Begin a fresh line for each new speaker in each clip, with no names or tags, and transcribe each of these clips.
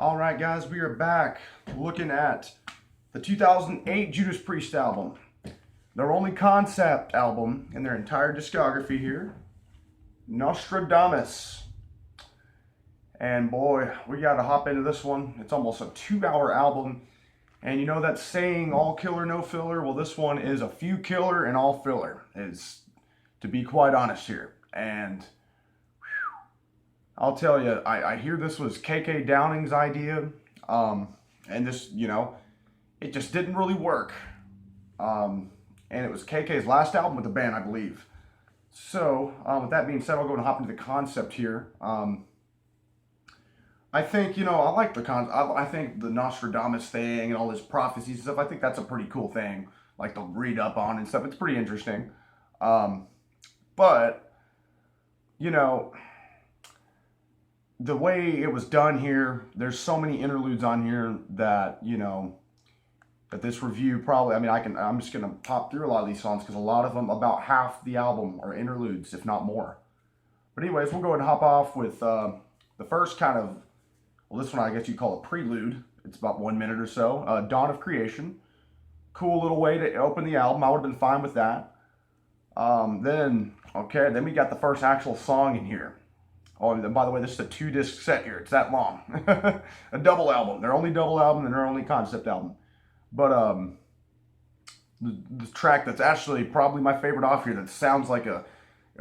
All right, guys, we are back looking at the 2008 Judas Priest album, their only concept album in their entire discography here, Nostradamus. And boy, we got to hop into this one. It's almost a 2-hour album. And you know that saying, all killer, no filler? Well, this one is a few killer and all filler, is to be quite honest here. And I'll tell you, I hear this was KK Downing's idea, and this, it just didn't really work. And it was KK's last album with the band, I believe. So, with that being said, I'll go and hop into the concept here. I think, I like the I think the Nostradamus thing and all this prophecies and stuff, I think that's a pretty cool thing, like to read up on and stuff. It's pretty interesting. But, the way it was done here, there's so many interludes on here that, that this review probably, I'm just going to pop through a lot of these songs because a lot of them, about half the album are interludes, if not more. But anyways, we'll go ahead and hop off with the first kind of, well, this one I guess you call a prelude. It's about 1 minute or so. Dawn of Creation. Cool little way to open the album. I would have been fine with that. Then we got the first actual song in here. Oh, and by the way, this is a 2-disc set here. It's that long. A double album. Their only double album and their only concept album. But the track that's actually probably my favorite off here that sounds like a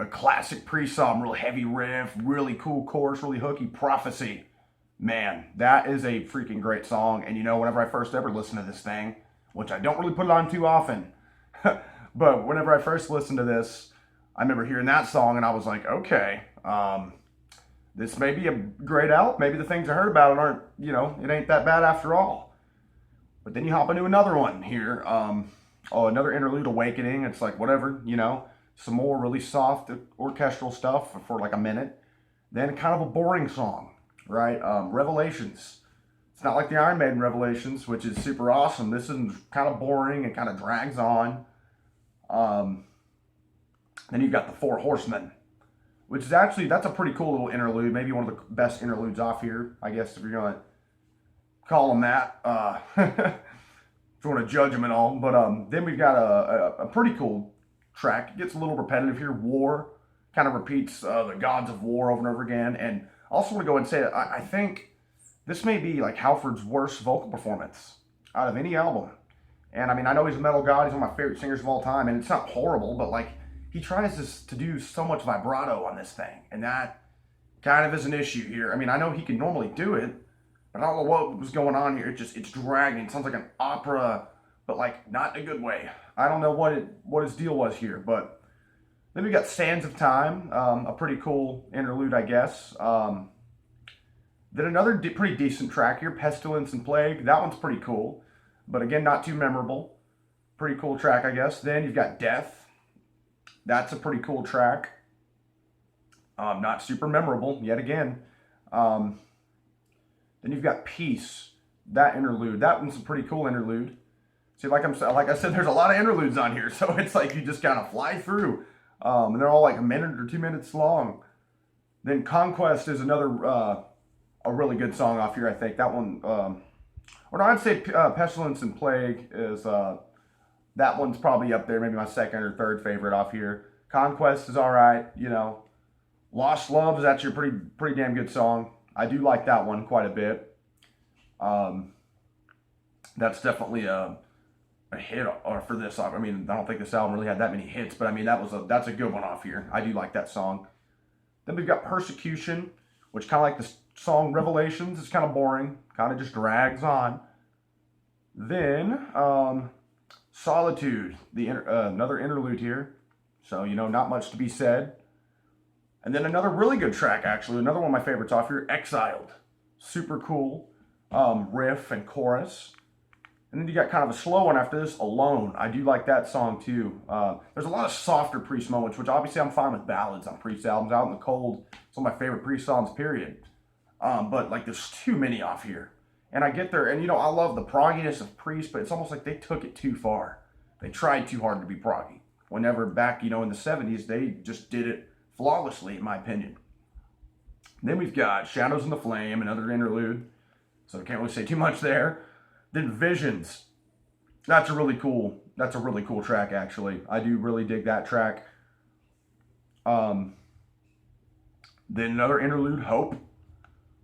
classic Priest song, real heavy riff, really cool chorus, really hooky, Prophecy. Man, that is a freaking great song. And whenever I first ever listened to this thing, which I don't really put it on too often, but whenever I first listened to this, I remember hearing that song and I was like, okay, this may be a great album. Maybe the things I heard about it aren't, it ain't that bad after all. But then you hop into another one here. Another interlude, Awakening. It's like, whatever, some more really soft orchestral stuff for like a minute. Then kind of a boring song, right? Revelations. It's not like the Iron Maiden Revelations, which is super awesome. This is kind of boring and kind of drags on. Then you've got the Four Horsemen, which is actually, that's a pretty cool little interlude. Maybe one of the best interludes off here, I guess, if you're going to call them that. If you want to judge them and all. But then we've got a pretty cool track. It gets a little repetitive here. War kind of repeats the gods of war over and over again. And I also want to go and say that I think this may be like Halford's worst vocal performance out of any album. And I know he's a metal god. He's one of my favorite singers of all time. And it's not horrible, but like, he tries to do so much vibrato on this thing, and that kind of is an issue here. I know he can normally do it, but I don't know what was going on here. It's dragging. It sounds like an opera, but like not in a good way. I don't know what his deal was here, but then we got Sands of Time, a pretty cool interlude, I guess. Then another pretty decent track here, Pestilence and Plague. That one's pretty cool, but again, not too memorable. Pretty cool track, I guess. Then you've got Death. That's a pretty cool track. Not super memorable, yet again. Then you've got Peace, that interlude. That one's a pretty cool interlude. See, like I said, there's a lot of interludes on here, so it's like you just kind of fly through. And they're all like a minute or 2 minutes long. Then Conquest is another a really good song off here, I think. That one, or no, I'd say Pestilence and Plague is... that one's probably up there, maybe my second or third favorite off here. Conquest is all right, Lost Love is actually a pretty damn good song. I do like that one quite a bit. That's definitely a hit for this. I don't think this album really had that many hits, but that's a good one off here. I do like that song. Then we've got Persecution, which kind of like the song Revelations. It's kind of boring, kind of just drags on. Then, Solitude, another interlude here. So, not much to be said. And then another really good track, actually. Another one of my favorites off here, Exiled. Super cool riff and chorus. And then you got kind of a slow one after this, Alone. I do like that song, too. There's a lot of softer Priest moments, which obviously I'm fine with ballads on Priest albums. Out in the Cold, it's one of my favorite Priest songs, period. But, like, there's too many off here. And I get there, and I love the progginess of Priest, but it's almost like they took it too far. They tried too hard to be proggy. Whenever back, in the 70s, they just did it flawlessly, in my opinion. Then we've got Shadows in the Flame, another interlude. so I can't really say too much there. Then Visions. That's a really cool track, actually. I do really dig that track. Then another interlude, Hope.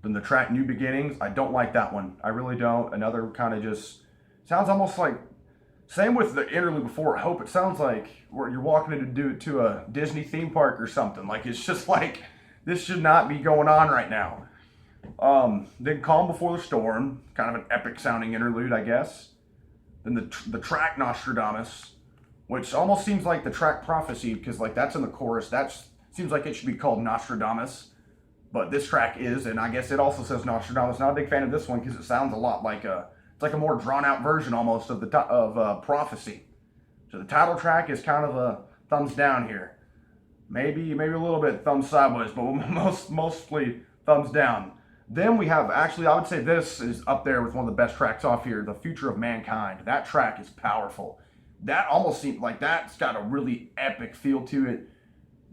Then the track New Beginnings. I don't like that one. I really don't. Another kind of just sounds almost like, same with the interlude before, Hope. It sounds like you're walking into a Disney theme park or something. Like, it's just like, this should not be going on right now. Then Calm Before the Storm. Kind of an epic sounding interlude, I guess. Then the track Nostradamus, which almost seems like the track Prophecy, because like that's in the chorus. That seems like it should be called Nostradamus, but this track is, and I guess it also says Nostradamus. Not a big fan of this one because it sounds a lot like it's like a more drawn out version almost of Prophecy. So the title track is kind of a thumbs down here, maybe a little bit thumbs sideways, but mostly thumbs down. Then we have, actually, I would say this is up there with one of the best tracks off here, The Future of Mankind. That track is powerful. That almost seems like that's got a really epic feel to it,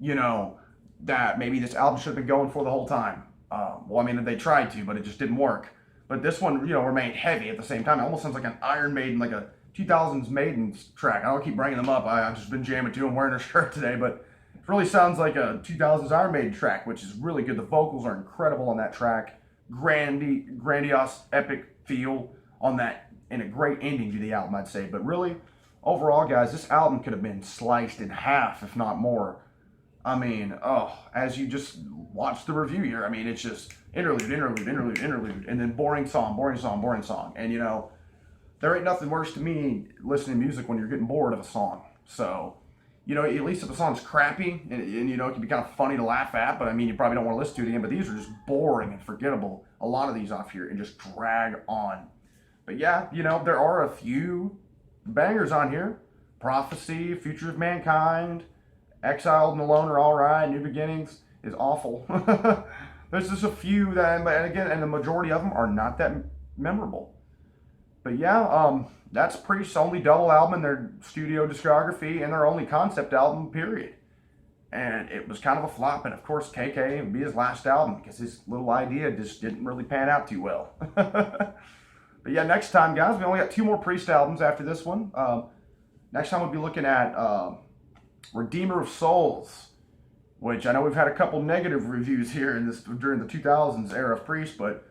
you know, that maybe this album should have been going for the whole time. Well, I mean, they tried to, but it just didn't work. But this one, you know, remained heavy at the same time. It almost sounds like an Iron Maiden, like a 2000s Maiden's track. I don't keep bringing them up. I've just been jamming to them, wearing a shirt today, but it really sounds like a 2000s Iron Maiden track, which is really good. The vocals are incredible on that track. Grandiose, epic feel on that, and a great ending to the album, I'd say. But really, overall, guys, this album could have been sliced in half, if not more. I mean, as you just watch the review here, I mean, it's just interlude, and then boring song. And, you know, there ain't nothing worse to me listening to music when you're getting bored of a song. So, you know, at least if the song's crappy, and you know, it can be kind of funny to laugh at, but I mean, you probably don't want to listen to it again, but these are just boring and forgettable, a lot of these off here, and just drag on. But yeah, you know, there are a few bangers on here. Prophecy, Future of Mankind, Exiled and Alone are all right. New Beginnings is awful. There's just a few that, and again, and the majority of them are not that memorable. But yeah, that's Priest's only double album in their studio discography and their only concept album, period. And it was kind of a flop, and of course KK would be his last album because his little idea just didn't really pan out too well. But yeah, next time, guys, we only got 2 more Priest albums after this one. Next time we'll be looking at Redeemer of Souls, which I know we've had a couple negative reviews here during the 2000s era of Priest, but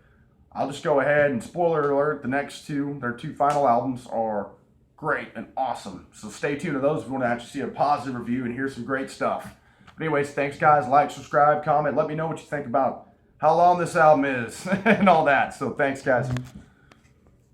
I'll just go ahead and spoiler alert, the next 2, their 2 final albums are great and awesome. So stay tuned to those if you want to actually see a positive review and hear some great stuff. But anyways, thanks guys. Like, subscribe, comment. Let me know what you think about how long this album is and all that. So thanks guys.